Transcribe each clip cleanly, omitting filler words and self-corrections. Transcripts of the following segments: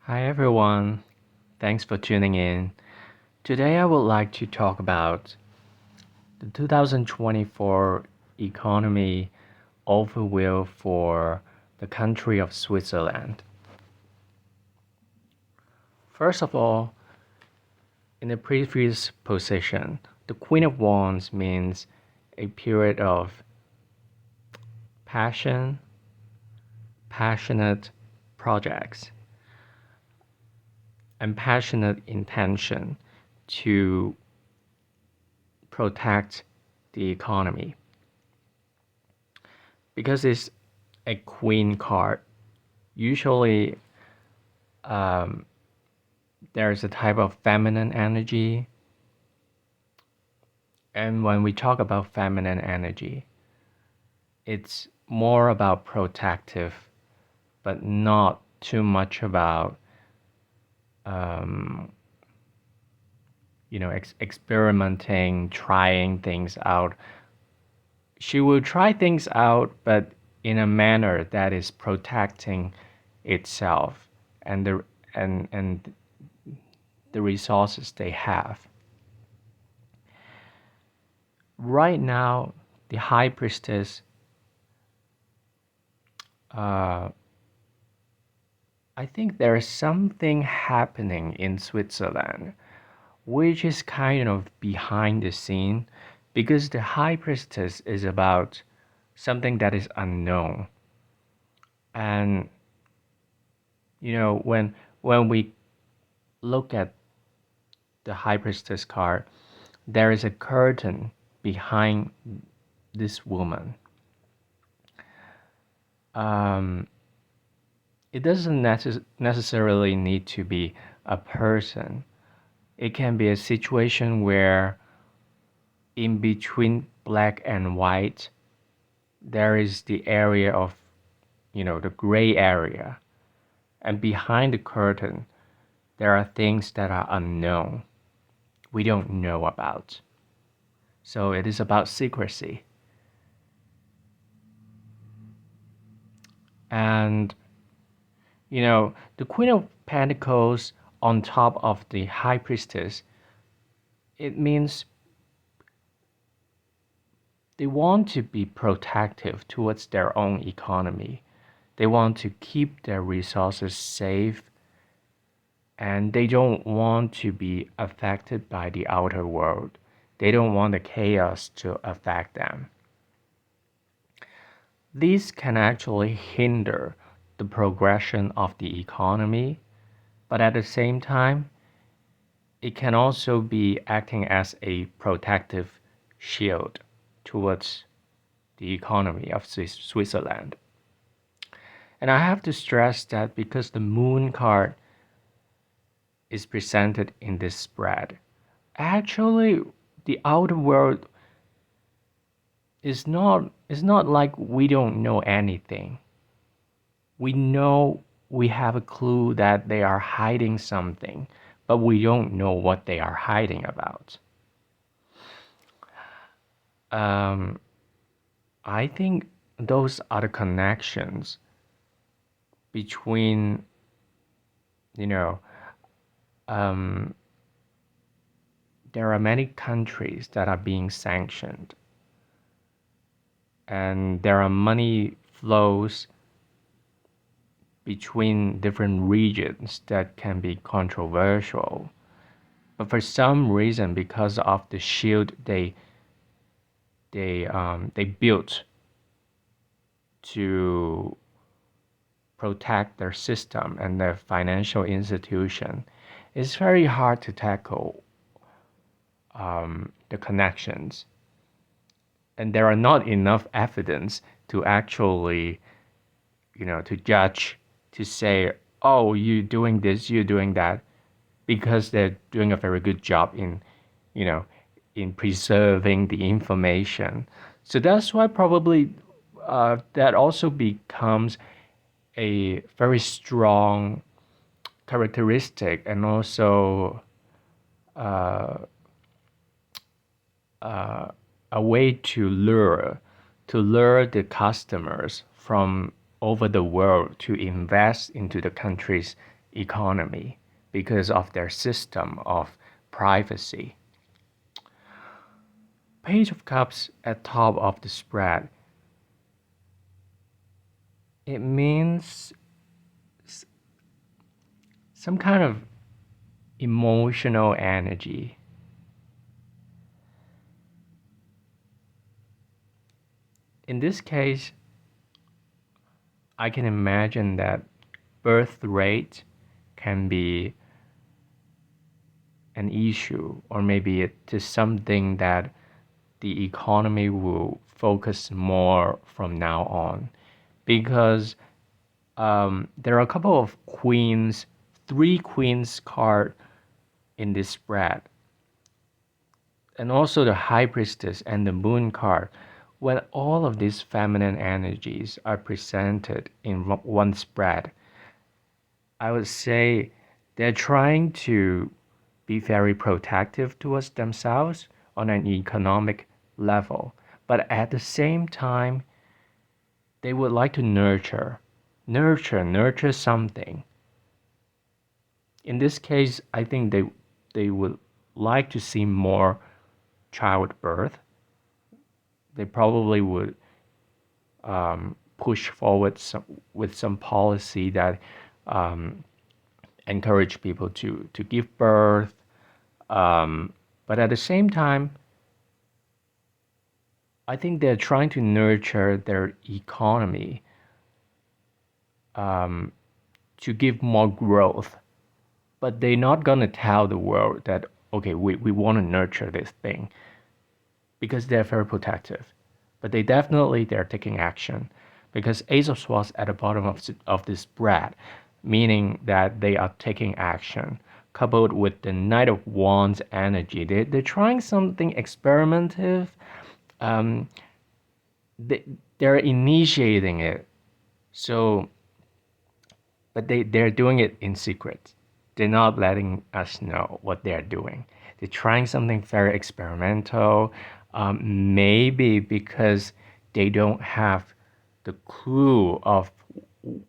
Hi everyone, thanks for tuning in. Today I would like to talk about the 2024 economy overview for the country of Switzerland. First of all, in the previous position, the Queen of Wands means a period of passion, passionate projects, and passionate intention to protect the economy. Because it's a queen card, usually um, there's a type of feminine energy. And when we talk about feminine energy, it's more about protective, but not too much about, um, experimenting, trying things out. She will try things out, but in a manner that is protecting itself and and the resources they have. Right now, the High Priestess, uh, I think there is something happening in Switzerland, which is kind of behind the scene, because the High Priestess is about something that is unknown. And when we look at the High Priestess card, there is a curtain behind this woman. Um, it doesn't necessarily need to be a person. It can be a situation where in between black and white, there is the area of, the gray area. And behind the curtain, there are things that are unknown, we don't know about. So it is about secrecy. And, the Queen of Pentacles on top of the High Priestess, it means they want to be protective towards their own economy. They want to keep their resources safe, and they don't want to be affected by the outer world. They don't want the chaos to affect them. These can actually hinder the progression of the economy, but at the same time, it can also be acting as a protective shield towards the economy of Switzerland. And I have to stress that because the moon card is presented in this spread, actually the outer world is not like we don't know anything. We know, we have a clue that they are hiding something, but we don't know what they are hiding about. Um, I think those are the connections between, you know, um, there are many countries that are being sanctioned, and there are money flows between different regions that can be controversial. But for some reason, because of the shield they built to protect their system and their financial institution, it's very hard to tackle the connections. And there are not enough evidence to actually, to judge, to say, oh, you doing this, you doing that, because they're doing a very good job in, you know, in preserving the information. So that's why probably that also becomes a very strong characteristic, and also uh, uh, a way to lure the customers from over the world to invest into the country's economy because of their system of privacy. Page of Cups at top of the spread. It means some kind of emotional energy. In this case, I can imagine that birth rate can be an issue, or maybe it is something that the economy will focus more from now on, because there are a couple of queens, three queens card in this spread, and also the High Priestess and the Moon card. When all of these feminine energies are presented in one spread, I would say they're trying to be very protective towards themselves on an economic level, but at the same time, they would like to nurture something. In this case, I think they would like to see more childbirth. They probably would push forward with some policy that encourage people to give birth. But at the same time, I think they're trying to nurture their economy to give more growth. But they're not going to tell the world that, okay, we want to nurture this thing, because they're very protective. But they're taking action, because Ace of Swords at the bottom of this spread, meaning that they are taking action, coupled with the Knight of Wands energy. They're trying something experimentative. Um, they're initiating it. So, but they're doing it in secret. They're not letting us know what they're doing. They're trying something very experimental, maybe because they don't have the clue of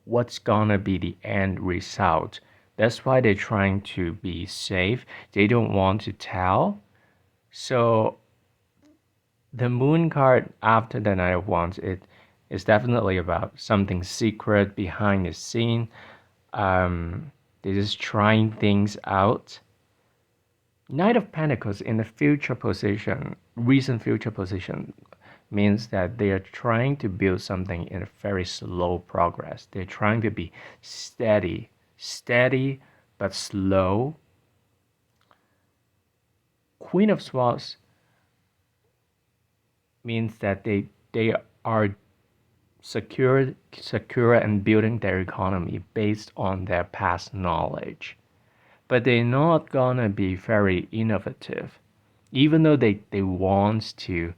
what's gonna be the end result. That's why they're trying to be safe. They don't want to tell. So the Moon card after the Knight of Wands, it is definitely about something secret behind the scene. They're just trying things out. Knight of Pentacles in the future position, recent future position, means that they are trying to build something in a very slow progress. They're trying to be steady but slow. Queen of Swords means that they are secure and building their economy based on their past knowledge. But they're not gonna be very innovative. Even though they want to,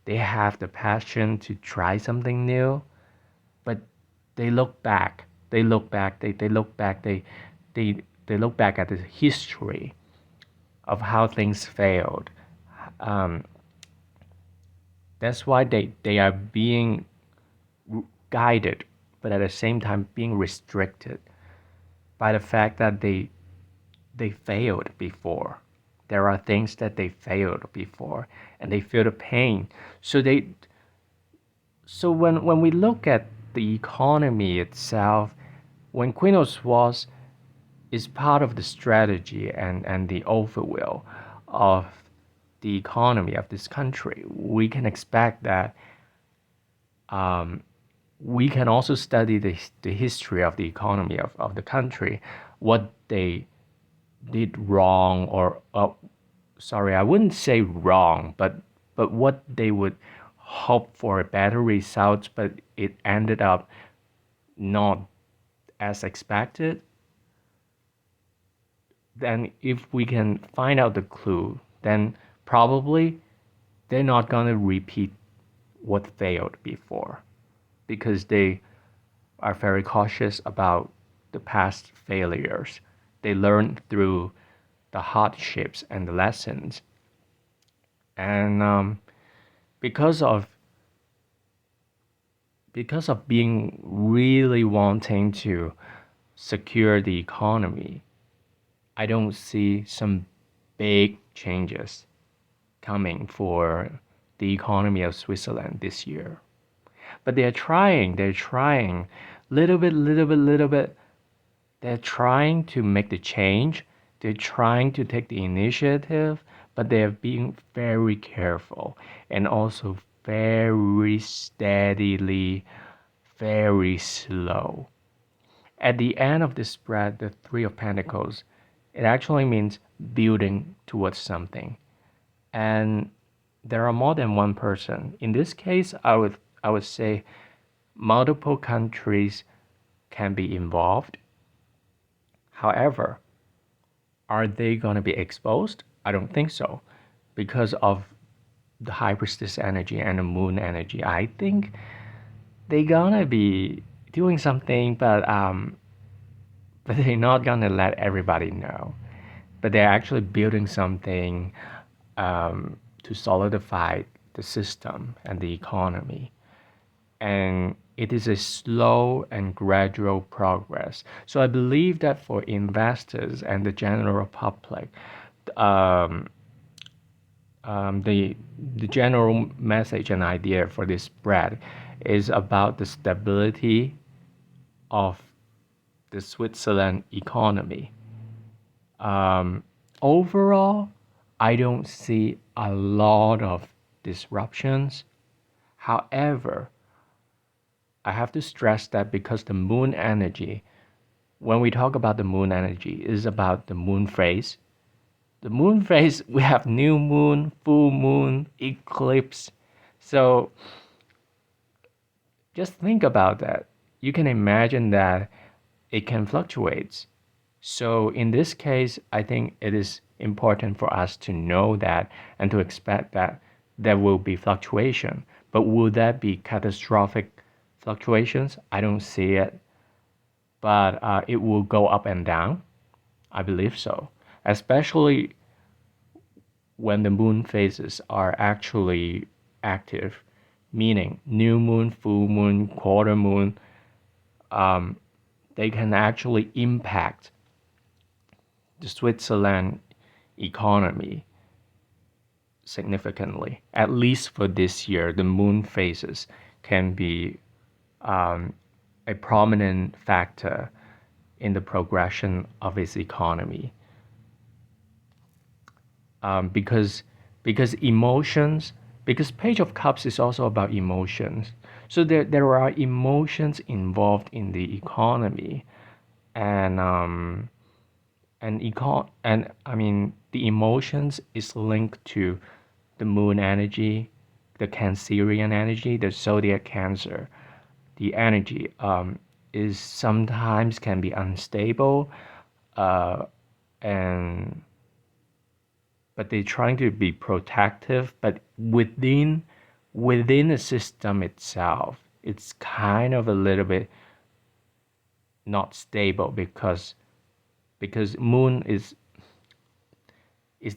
they have the passion to try something new, but they look back. They look back. They look back. They look back at the history of how things failed. Um, that's why they are being guided, but at the same time being restricted by the fact that they failed before. There are things that they failed before, and they feel the pain. So when we look at the economy itself, when Queen of Swords is part of the strategy and the overwheel of the economy of this country, we can expect that we can also study the history of the economy of the country, what they did wrong, or sorry, I wouldn't say wrong, but what they would hope for a better results, but it ended up not as expected. Then if we can find out the clue, then probably they're not gonna repeat what failed before, because they are very cautious about the past failures. They learn through the hardships and the lessons. And because of being really wanting to secure the economy, I don't see some big changes coming for the economy of Switzerland this year. But they're trying, little bit. They're trying to make the change. They're trying to take the initiative, but they're being very careful and also very steadily, very slow. At the end of the spread, the Three of Pentacles, it actually means building towards something. And there are more than one person. In this case, I would say multiple countries can be involved. However, are they going to be exposed? I don't think so because of the high priestess energy and the moon energy. I think they're gonna be doing something, but they're not gonna let everybody know. But they're actually building something to solidify the system and the economy. And it is a slow and gradual progress. So I believe that for investors and the general public, um, the general message and idea for this spread is about the stability of the Switzerland economy. Um, Overall, I don't see a lot of disruptions. However, I have to stress that because the moon energy, when we talk about the moon energy, is about the moon phase. The moon phase, we have new moon, full moon, eclipse. So just think about that. You can imagine that it can fluctuate. So in this case, I think it is important for us to know that and to expect that there will be fluctuation. But will that be catastrophic fluctuations? I don't see it. But it will go up and down. I believe so. Especially when the moon phases are actually active, meaning new moon, full moon, quarter moon, um, they can actually impact the Switzerland economy significantly. At least for this year, the moon phases can be um, a prominent factor in the progression of its economy. Because emotions, because Page of Cups is also about emotions. So there are emotions involved in the economy, and and I mean the emotions is linked to the moon energy, the Cancerian energy, the zodiac Cancer. The energy is sometimes can be unstable, uh, and but they're trying to be protective, but within the system itself, it's kind of a little bit not stable because moon is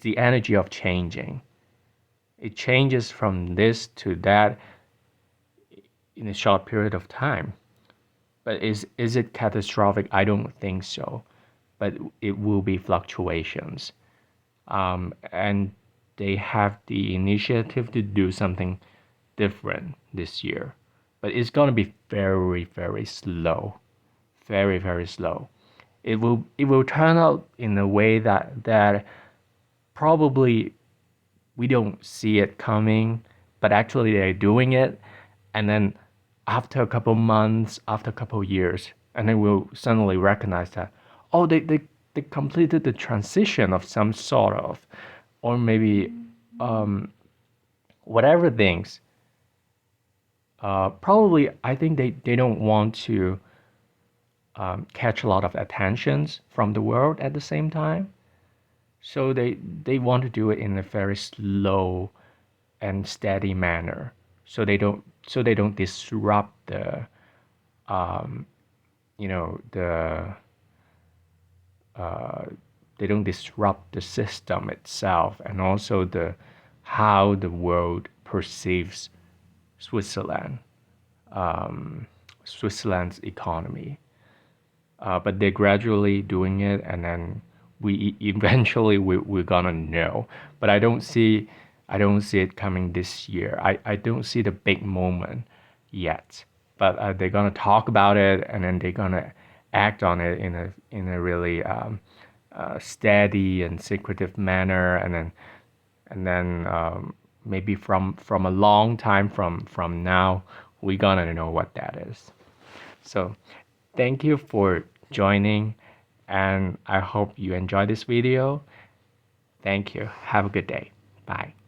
the energy of changing. It changes from this to that in a short period of time. But is it catastrophic? I don't think so. But it will be fluctuations. And they have the initiative to do something different this year. But it's gonna be very, very slow. Very, very slow. It will turn out in a way that probably we don't see it coming, but actually they're doing it, and then after a couple months, after a couple years, and then we'll suddenly recognize that, oh, they completed the transition of some sort of, or maybe um, whatever things. Probably, I think they don't want to catch a lot of attentions from the world at the same time. So they want to do it in a very slow and steady manner. So they don't disrupt the um, the uh, they don't disrupt the system itself and also the how the world perceives Switzerland, Switzerland's economy. but they're gradually doing it, and then eventually we're gonna know. But I don't see it coming this year. I don't see the big moment yet. But they're gonna talk about it, and then they're gonna act on it in a really steady and secretive manner, and then maybe from a long time from now, we're gonna know what that is. So thank you for joining, and I hope you enjoy this video. Thank you. Have a good day. Bye.